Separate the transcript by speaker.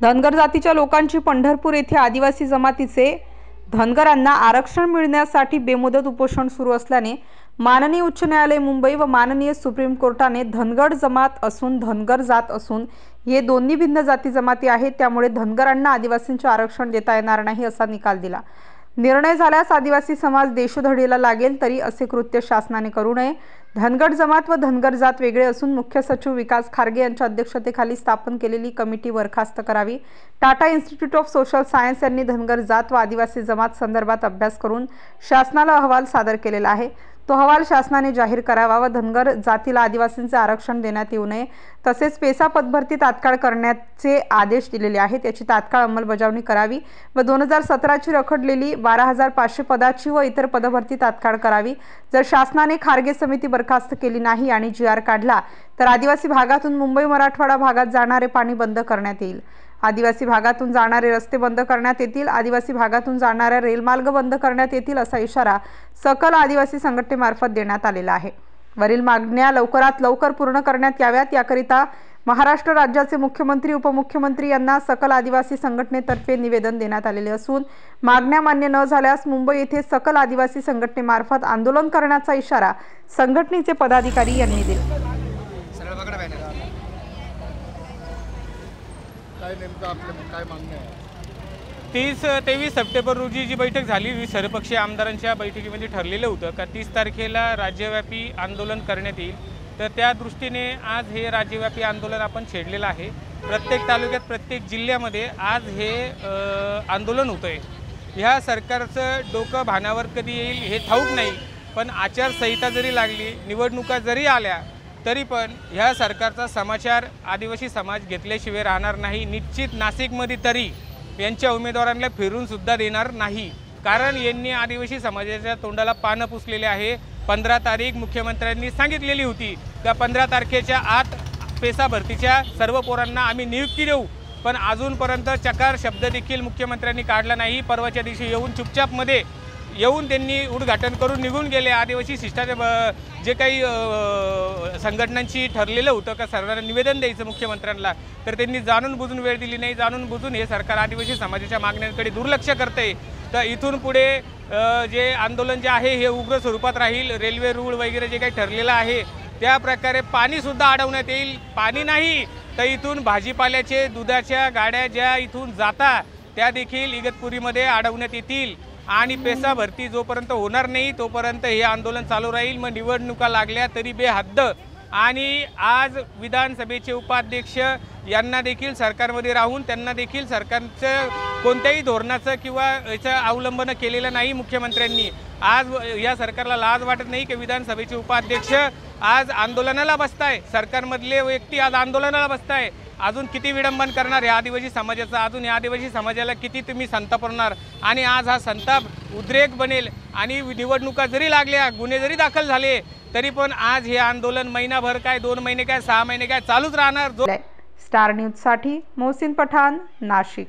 Speaker 1: धनगर जातीच्या लोकांची पंढरपूर येथे आदिवासी जमातीचे धनगरांना आरक्षण मिळण्यासाठी बेमुदत उपोषण सुरू असल्याने माननीय उच्च न्यायालय मुंबई व माननीय सुप्रीम कोर्टाने धनगर जमात असून धनगर जात असून हे दोन्ही भिन्न जाती जमाती आहेत, त्यामुळे धनगरांना आदिवासींचे आरक्षण देता येणार नाही असा निकाल दिला। निर्णय झाल्यास आदिवासी समाज देशोधडीला लागेल, तरी असे कृत्य शासनाने करू नये। धनगर जमात व धनगर जात वेगळे असून मुख्य सचिव विकास खारगे यांच्या अध्यक्षतेखाली स्थापन केलेली कमिटी बरखास्त करावी। Tata institute of social science यांनी धनगर जात व आदिवासी जमात संदर्भात अभ्यास करून शासनाला अहवाल सादर केलेला आहे। तो अहवाल शासनाने जाहीर करावा व धनगर जातीला आदिवासींचे आरक्षण देण्यात येऊ नये, तसेच पेसा पदभरती तात्काळ करण्याचे आदेश दिलेले आहेत, याची तात्काळ अंमलबजावणी करावी व 2017 ची रखडलेली 12,500 पदाची व इतर पदभरती तात्काळ करावी। जर शासनाने खारगे समिती बरखास्त केली नाही आणि GR काढला तर आदिवासी भागातून मुंबई मराठवाडा भागात जाणारे पाणी बंद करण्यात येईल, आदिवासी भागातून जाणारे रस्ते बंद करण्यात येतील, आदिवासी भागातून जाणाऱ्या रेलमार्ग बंद करण्यात येतील असा इशारा सकल आदिवासी संघटनेमार्फत देण्यात आलेला आहे। वरील मागण्या लवकरात लवकर पूर्ण करण्यात याव्यात, याकरिता महाराष्ट्र राज्याचे मुख्यमंत्री उपमुख्यमंत्री यांना सकल आदिवासी संघटनेतर्फे निवेदन देण्यात आलेले असून मागण्या मान्य न झाल्यास मुंबई येथे सकल आदिवासी संघटनेमार्फत आंदोलन करण्याचा इशारा संघटनेचे पदाधिकारी यांनी दिला।
Speaker 2: काय नेमकं आपलं काय मागणी आहे?
Speaker 3: 30-23 सप्टेंबर रोजी जी बैठक झाली, सर्वपक्षीय आमदारांच्या बैठकीमध्ये ठरलेलं होतं का 30 तारखेला राज्यव्यापी आंदोलन करण्यात येईल। तर त्या दृष्टीने आज हे राज्यव्यापी आंदोलन आपण छेडलेलं आहे। प्रत्येक तालुक्यात प्रत्येक जिल्ह्यामध्ये आज हे आंदोलन होतं आहे। ह्या सरकारचं डोकं भानावर कधी येईल हे ठाऊक नाही, पण आचारसंहिता जरी लागली, निवडणुका जरी आल्या तरी पण ह्या सरकारचा समाचार आदिवासी समाज घेतल्याशिवाय राहणार नाही। निश्चित नाशिकमध्ये तरी यांच्या उमेदवारांना फिरून सुद्धा देणार नाही, कारण यांनी आदिवासी समाजाच्या तोंडाला पानं पुसलेले आहे। 15 तारीख मुख्यमंत्र्यांनी सांगितलेली होती का 15 तारखेच्या आत पेसा भरतीच्या सर्व पोरांना आम्ही नियुक्ती देऊ, पण अजूनपर्यंत चकार शब्द देखील मुख्यमंत्र्यांनी काढला नाही। परवाच्या दिवशी येऊन चुपचापमध्ये येऊन त्यांनी उद्घाटन करून निघून गेले। आदिवासी शिष्टाचार जे काही संघटनांची ठरलेलं होतं का सर्वांना निवेदन द्यायचं मुख्यमंत्र्यांना, तर त्यांनी जाणून बुजून वेळ दिली नाही। जाणून बुजून हे सरकार आदिवासी समाजाच्या मागण्यांकडे दुर्लक्ष करते। तर इथून पुढे जे आंदोलन जे आहे हे उग्र स्वरूपात राहील। रेल्वे रूळ वगैरे जे काही ठरलेलं आहे त्या प्रकारे पाणीसुद्धा अडवण्यात येईल। पाणी नाही तर इथून भाजीपाल्याचे दुधाच्या गाड्या ज्या इथून जातात त्या देखील इगतपुरीमध्ये अडवण्यात येतील आणि पेसा भरती जोपर्यंत होणार नाही तोपर्यंत हे आंदोलन चालू राहील। मग निवडणुका लागल्या तरी बेहद्द। आणि आज विधानसभेचे उपाध्यक्ष यांना देखील सरकारमध्ये राहून त्यांना देखील सरकारचं कोणत्याही धोरणाचं किंवा याचं अवलंबन केलेलं नाही मुख्यमंत्र्यांनी। आज या सरकारला लाज वाटत नाही की विधानसभेचे उपाध्यक्ष आज आंदोलनाला बसताय, सरकारमधले व्यक्ती आज आंदोलनाला बसताय। अजून किती विडंबन करणार या आदिवासी समाजाचा? अजून या आदिवासी समाजाला किती तुम्ही संतापणार? आणि आज हा संताप उद्रेक बनेल आणि निवडणुका जरी लागल्या, गुन्हे जरी दाखल झाले तरी पण आज हे आंदोलन महिनाभर काय, 2 महिने काय, 6 महिने काय चालूच राहणार।
Speaker 1: स्टार न्यूज साठी मोहसिन पठाण, नाशिक।